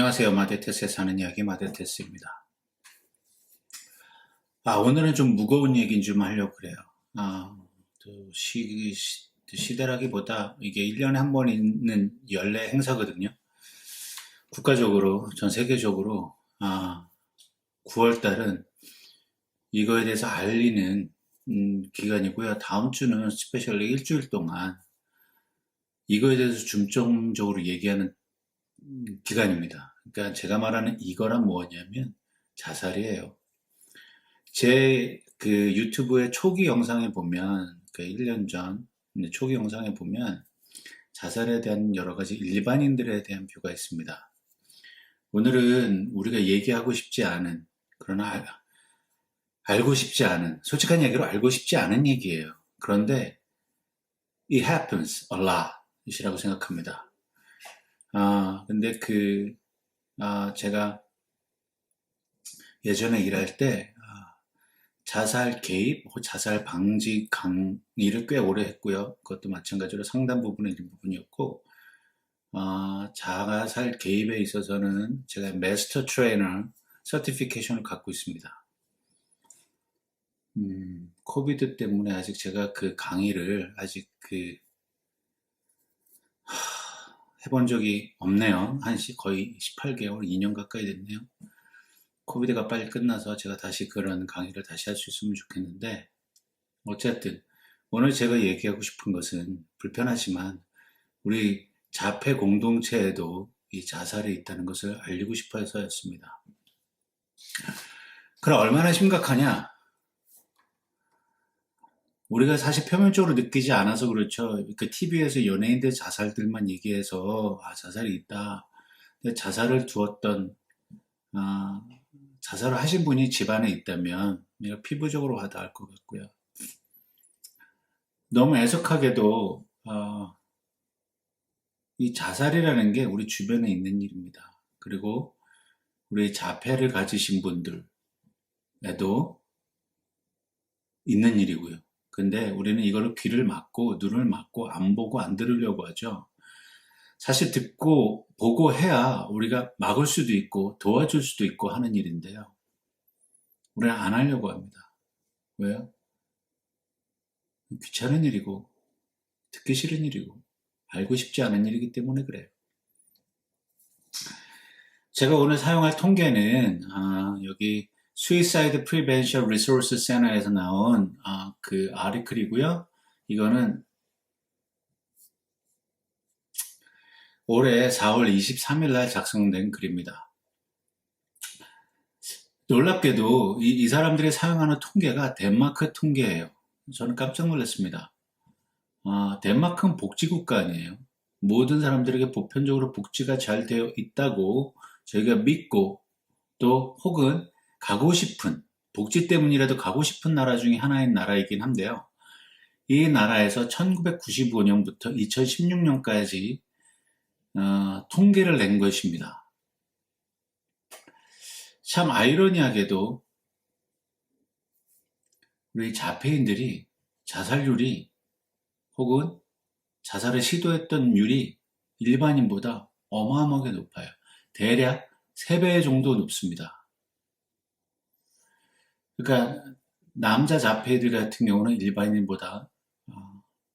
안녕하세요. 마데테스에 사는 이야기 마데테스입니다. 오늘은 좀 무거운 얘기는 좀 하려고 그래요. 또 시대라기보다 이게 1년에 한 번 있는 연례 행사거든요. 국가적으로, 전 세계적으로, 9월 달은 이거에 대해서 알리는 기간이고요. 다음 주는 스페셜리 일주일 동안 이거에 대해서 중점적으로 얘기하는 기간입니다. 그러니까 제가 말하는 이거란 뭐냐면 자살이에요. 제 그 유튜브의 초기 영상에 보면, 그 1년 전 초기 영상에 보면 자살에 대한 여러 가지 일반인들에 대한 뷰가 있습니다. 오늘은 우리가 얘기하고 싶지 않은, 그러나 알고 싶지 않은, 솔직한 얘기로 알고 싶지 않은 얘기예요. 그런데 it happens a lot 이라고 생각합니다. 근데 제가 예전에 일할 때 자살 개입, 자살 방지 강의를 꽤 오래 했고요. 그것도 마찬가지로 상담 부분의 일부분이었고, 자살 개입에 있어서는 제가 마스터 트레이너 서티피케이션을 갖고 있습니다. 코비드 때문에 아직 제가 그 강의를 아직 해본 적이 없네요. 거의 18개월, 2년 가까이 됐네요. 코비드가 빨리 끝나서 제가 다시 그런 강의를 다시 할 수 있으면 좋겠는데, 어쨌든 오늘 제가 얘기하고 싶은 것은 불편하지만 우리 자폐 공동체에도 이 자살이 있다는 것을 알리고 싶어 해서였습니다. 그럼 얼마나 심각하냐? 우리가 사실 표면적으로 느끼지 않아서 그렇죠. 그 TV에서 연예인들 자살들만 얘기해서 자살이 있다. 근데 자살을 자살을 하신 분이 집안에 있다면 내가 피부적으로 봐도 알 것 같고요. 너무 애석하게도 이 자살이라는 게 우리 주변에 있는 일입니다. 그리고 우리 자폐를 가지신 분들에도 있는 일이고요. 근데 우리는 이걸 귀를 막고 눈을 막고 안 보고 안 들으려고 하죠. 사실 듣고 보고 해야 우리가 막을 수도 있고 도와줄 수도 있고 하는 일인데요. 우리는 안 하려고 합니다. 왜요? 귀찮은 일이고 듣기 싫은 일이고 알고 싶지 않은 일이기 때문에 그래요. 제가 오늘 사용할 통계는 여기 Suicide Prevention Resource Center에서 나온 그 아티클이고요. 이거는 올해 4월 23일 날 작성된 글입니다. 놀랍게도 이 사람들이 사용하는 통계가 덴마크 통계예요. 저는 깜짝 놀랐습니다. 덴마크는 복지국가 아니에요. 모든 사람들에게 보편적으로 복지가 잘 되어 있다고 저희가 믿고 또 혹은 가고 싶은, 복지 때문이라도 가고 싶은 나라 중에 하나인 나라이긴 한데요. 이 나라에서 1995년부터 2016년까지 통계를 낸 것입니다. 참 아이러니하게도 우리 자폐인들이 자살률이 혹은 자살을 시도했던 율이 일반인보다 어마어마하게 높아요. 대략 3배 정도 높습니다. 그러니까 남자 자폐들 같은 경우는 일반인보다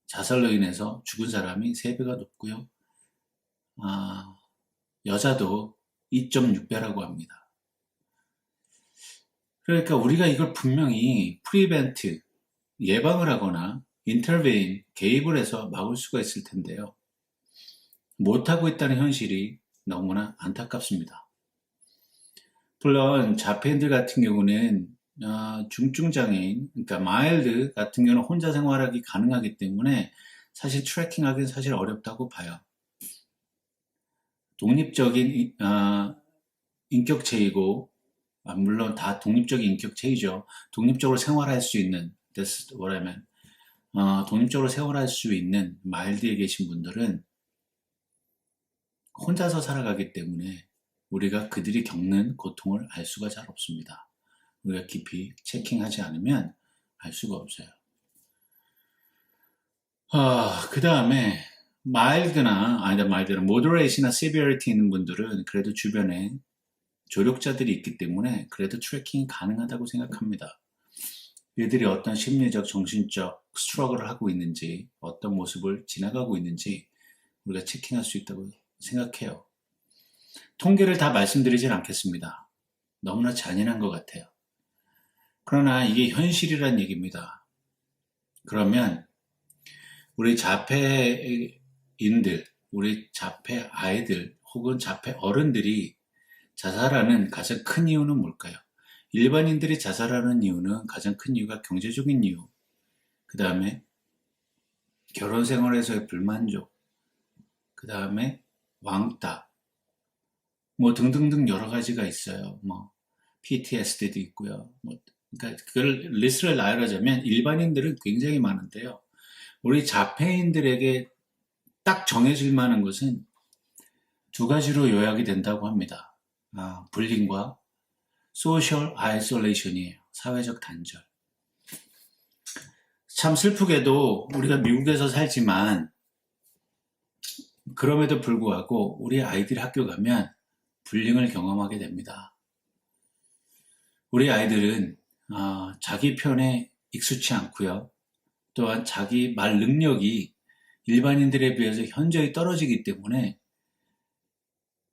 자살로 인해서 죽은 사람이 3배가 높고요. 여자도 2.6배라고 합니다. 그러니까 우리가 이걸 분명히 프리벤트, 예방을 하거나 인터베인, 개입을 해서 막을 수가 있을 텐데요. 못하고 있다는 현실이 너무나 안타깝습니다. 물론 자폐인들 같은 경우는 중증장애인, 그러니까 마일드 같은 경우는 혼자 생활하기 가능하기 때문에 사실 트래킹하기는 사실 어렵다고 봐요. 독립적인 인격체이고, 물론 다 독립적인 인격체이죠. 독립적으로 생활할 수 있는, that's what I meant. 독립적으로 생활할 수 있는 마일드에 계신 분들은 혼자서 살아가기 때문에 우리가 그들이 겪는 고통을 알 수가 잘 없습니다. 우리가 깊이 체킹하지 않으면 알 수가 없어요. 그 다음에 마일드나, 모더레이시나 세비어리티 있는 분들은 그래도 주변에 조력자들이 있기 때문에 그래도 트래킹이 가능하다고 생각합니다. 이들이 어떤 심리적, 정신적 스트러글을 하고 있는지, 어떤 모습을 지나가고 있는지 우리가 체킹할 수 있다고 생각해요. 통계를 다 말씀드리진 않겠습니다. 너무나 잔인한 것 같아요. 그러나 이게 현실이란 얘기입니다. 그러면 우리 자폐인들, 우리 자폐 아이들 혹은 자폐 어른들이 자살하는 가장 큰 이유는 뭘까요? 일반인들이 자살하는 이유는 가장 큰 이유가 경제적인 이유, 그 다음에 결혼 생활에서의 불만족, 그 다음에 왕따, 뭐 등등등 여러 가지가 있어요. 뭐 PTSD도 있고요. 그러니까 그걸 리스트를 나열하자면 일반인들은 굉장히 많은데요. 우리 자폐인들에게 딱 정해질 만한 것은 두 가지로 요약이 된다고 합니다. 불링과 소셜 아이솔레이션이에요. 사회적 단절. 참 슬프게도 우리가 미국에서 살지만 그럼에도 불구하고 우리 아이들이 학교 가면 불링을 경험하게 됩니다. 우리 아이들은 자기 편에 익숙치 않고요. 또한 자기 말 능력이 일반인들에 비해서 현저히 떨어지기 때문에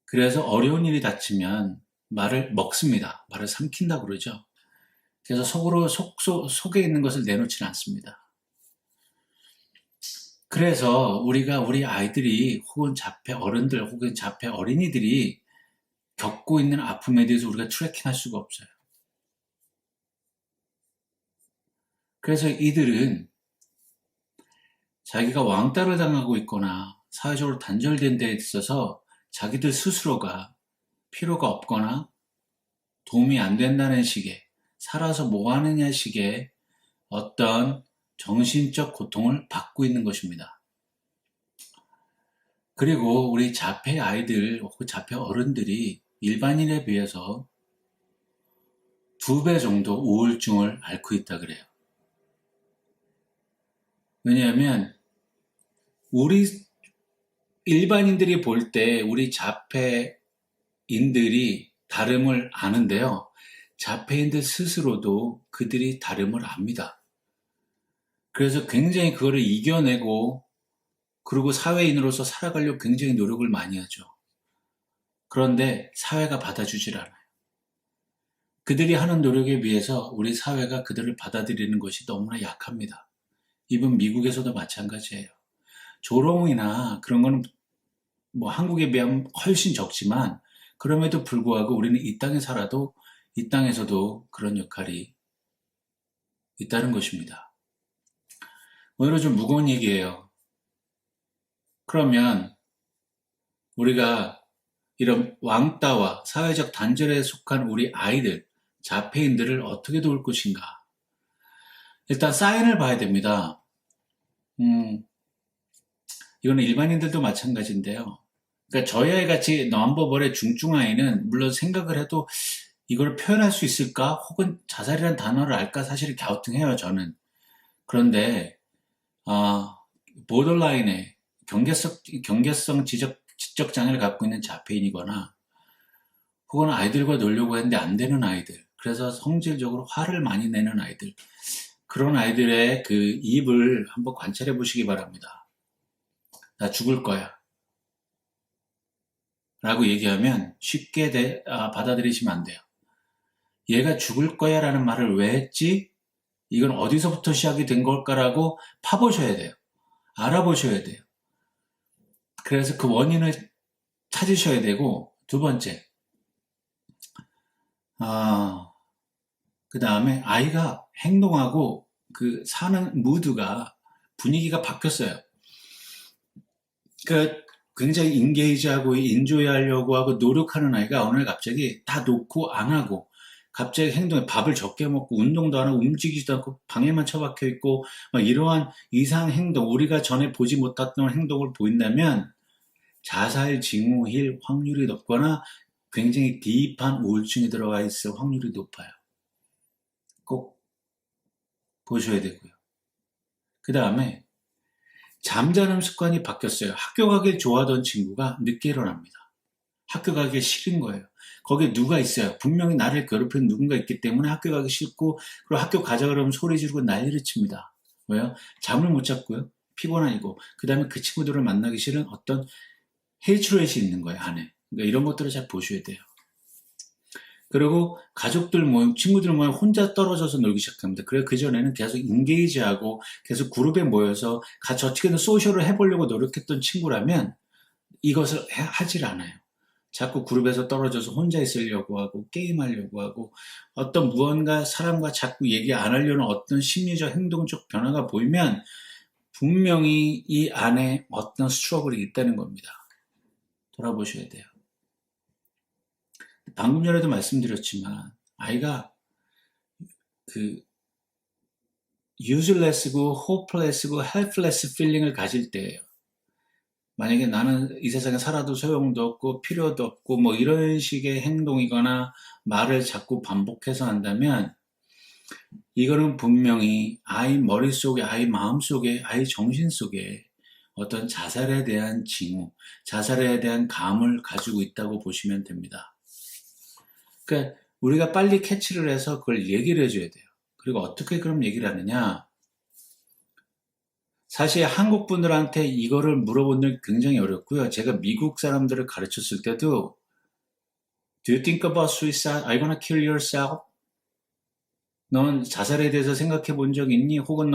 그래서 어려운 일이 닥치면 말을 먹습니다. 말을 삼킨다고 그러죠. 그래서 속에 있는 것을 내놓지는 않습니다. 그래서 우리가 우리 아이들이 혹은 자폐 어른들 혹은 자폐 어린이들이 겪고 있는 아픔에 대해서 우리가 트래킹할 수가 없어요. 그래서 이들은 자기가 왕따를 당하고 있거나 사회적으로 단절된 데 있어서 자기들 스스로가 필요가 없거나 도움이 안 된다는 식의 살아서 뭐 하느냐 식의 어떤 정신적 고통을 받고 있는 것입니다. 그리고 우리 자폐 아이들 혹은 자폐 어른들이 일반인에 비해서 2배 정도 우울증을 앓고 있다 그래요. 왜냐하면 우리 일반인들이 볼 때 우리 자폐인들이 다름을 아는데요. 자폐인들 스스로도 그들이 다름을 압니다. 그래서 굉장히 그거를 이겨내고 그리고 사회인으로서 살아가려고 굉장히 노력을 많이 하죠. 그런데 사회가 받아주질 않아요. 그들이 하는 노력에 비해서 우리 사회가 그들을 받아들이는 것이 너무나 약합니다. 이번 미국에서도 마찬가지예요. 조롱이나 그런 거는 뭐 한국에 비하면 훨씬 적지만 그럼에도 불구하고 우리는 이 땅에 살아도 이 땅에서도 그런 역할이 있다는 것입니다. 오늘은 좀 무거운 얘기예요. 그러면 우리가 이런 왕따와 사회적 단절에 속한 우리 아이들, 자폐인들을 어떻게 도울 것인가? 일단 사인을 봐야 됩니다. 이거는 일반인들도 마찬가지인데요. 그러니까 저희 아이 같이 넘버벌의 중증 아이는 물론 생각을 해도 이걸 표현할 수 있을까? 혹은 자살이라는 단어를 알까? 사실 갸우뚱해요, 저는. 그런데 보더라인의 경계성 지적 장애를 갖고 있는 자폐인이거나 혹은 아이들과 놀려고 했는데 안 되는 아이들, 그래서 성질적으로 화를 많이 내는 아이들, 그런 아이들의 그 입을 한번 관찰해 보시기 바랍니다. 나 죽을 거야 라고 얘기하면 쉽게 받아들이시면 안 돼요. 얘가 죽을 거야 라는 말을 왜 했지? 이건 어디서부터 시작이 된 걸까라고 파보셔야 돼요. 알아보셔야 돼요. 그래서 그 원인을 찾으셔야 되고, 두 번째, 그 다음에 아이가 행동하고 그 사는 무드가 분위기가 바뀌었어요. 그러니까 굉장히 인게이지하고 인조이하려고 하고 노력하는 아이가 어느 날 갑자기 다 놓고 안 하고 갑자기 행동에 밥을 적게 먹고 운동도 안 하고 움직이지도 않고 방에만 처박혀 있고 막 이러한 이상 행동, 우리가 전에 보지 못했던 행동을 보인다면 자살 징후일 확률이 높거나 굉장히 딥한 우울증이 들어가 있을 확률이 높아요. 꼭 보셔야 되고요. 그 다음에 잠자는 습관이 바뀌었어요. 학교 가길 좋아하던 친구가 늦게 일어납니다. 학교 가기 싫은 거예요. 거기에 누가 있어요. 분명히 나를 괴롭히는 누군가 있기 때문에 학교 가기 싫고, 그리고 학교 가자 그러면 소리 지르고 난리를 칩니다. 왜요? 잠을 못 잤고요. 피곤하고, 그 다음에 그 친구들을 만나기 싫은 어떤 헤이트렛이 있는 거예요, 안에. 그러니까 이런 것들을 잘 보셔야 돼요. 그리고 가족들 모임, 친구들 모임 혼자 떨어져서 놀기 시작합니다. 그래, 그전에는 계속 인게이지하고 계속 그룹에 모여서 같이 어떻게든 소셜을 해보려고 노력했던 친구라면 이것을 하질 않아요. 자꾸 그룹에서 떨어져서 혼자 있으려고 하고 게임하려고 하고 어떤 무언가 사람과 자꾸 얘기 안 하려는 어떤 심리적 행동적 변화가 보이면 분명히 이 안에 어떤 스트러글이 있다는 겁니다. 돌아보셔야 돼요. 방금 전에도 말씀드렸지만 아이가 그 useless고 hopeless고 helpless feeling을 가질 때예요. 만약에 나는 이 세상에 살아도 소용도 없고 필요도 없고 뭐 이런 식의 행동이거나 말을 자꾸 반복해서 한다면 이거는 분명히 아이 머릿속에, 아이 마음속에, 아이 정신속에 어떤 자살에 대한 징후, 자살에 대한 감을 가지고 있다고 보시면 됩니다. 그러니까 우리가 빨리 캐치를 해서 그걸 얘기를 해줘야 돼요. 그리고 어떻게 그럼 얘기를 하느냐? 사실 한국 분들한테 이거를 물어보는 굉장히 어렵고요. 제가 미국 사람들을 가르쳤을 때도 Do you think about suicide? Are you gonna kill yourself? 넌 자살에 대해서 생각해 본 적 있니? 혹은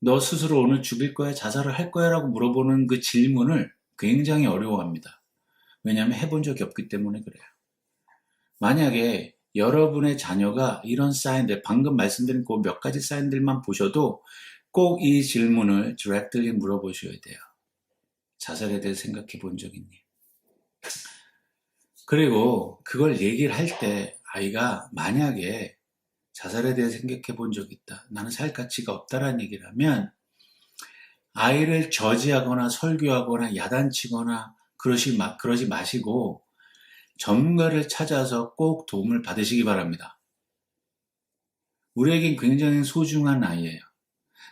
너 스스로 오늘 죽일 거야? 자살을 할 거야? 라고 물어보는 그 질문을 굉장히 어려워합니다. 왜냐하면 해본 적이 없기 때문에 그래요. 만약에 여러분의 자녀가 이런 사인들, 방금 말씀드린 그 몇 가지 사인들만 보셔도 꼭 이 질문을 directly 물어보셔야 돼요. 자살에 대해 생각해 본 적 있니? 그리고 그걸 얘기를 할 때 아이가 만약에 자살에 대해 생각해 본 적 있다. 나는 살 가치가 없다라는 얘기를 하면 아이를 저지하거나 설교하거나 야단치거나 그러지 마시고 전문가를 찾아서 꼭 도움을 받으시기 바랍니다. 우리에겐 굉장히 소중한 아이예요.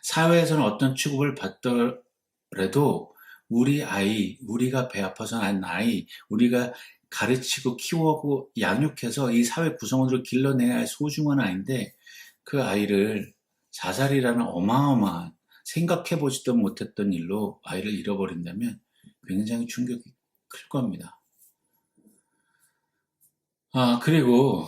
사회에서는 어떤 취급을 받더라도 우리 아이, 우리가 배 아파서 난 아이, 우리가 가르치고 키우고 양육해서 이 사회 구성원으로 길러내야 할 소중한 아이인데 그 아이를 자살이라는 어마어마한 생각해보지도 못했던 일로 아이를 잃어버린다면 굉장히 충격이 클 겁니다. 그리고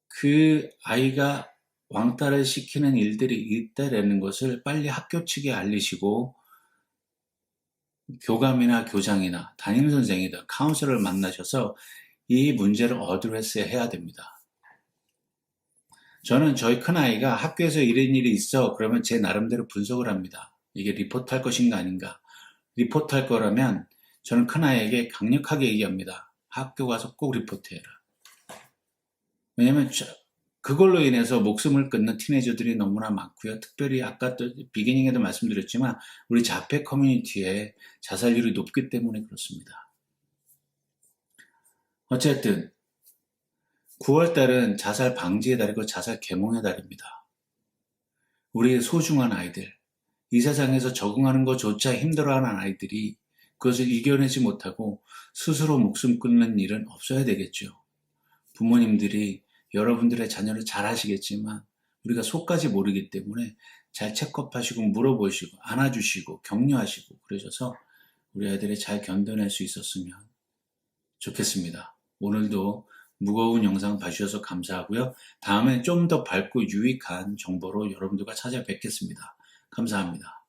그 아이가 왕따를 시키는 일들이 있다라는 것을 빨리 학교 측에 알리시고 교감이나 교장이나 담임선생이나 카운sel러를 만나셔서 이 문제를 어드레스해야 됩니다. 저는 저희 큰아이가 학교에서 이런 일이 있어 그러면 제 나름대로 분석을 합니다. 이게 리포트할 것인가 아닌가. 리포트할 거라면 저는 큰아이에게 강력하게 얘기합니다. 학교 가서 꼭 리포트해라. 왜냐면 그걸로 인해서 목숨을 끊는 티네이저들이 너무나 많고요. 특별히 아까 또 비기닝에도 말씀드렸지만 우리 자폐 커뮤니티에 자살률이 높기 때문에 그렇습니다. 어쨌든 9월달은 자살 방지의 달이고 자살 계몽의 달입니다. 우리의 소중한 아이들, 이 세상에서 적응하는 것조차 힘들어하는 아이들이 그것을 이겨내지 못하고 스스로 목숨 끊는 일은 없어야 되겠죠. 부모님들이 여러분들의 자녀를 잘 하시겠지만 우리가 속까지 모르기 때문에 잘 체크업하시고 물어보시고 안아주시고 격려하시고 그러셔서 우리 아이들이 잘 견뎌낼 수 있었으면 좋겠습니다. 오늘도 무거운 영상 봐주셔서 감사하고요. 다음에 좀 더 밝고 유익한 정보로 여러분들과 찾아뵙겠습니다. 감사합니다.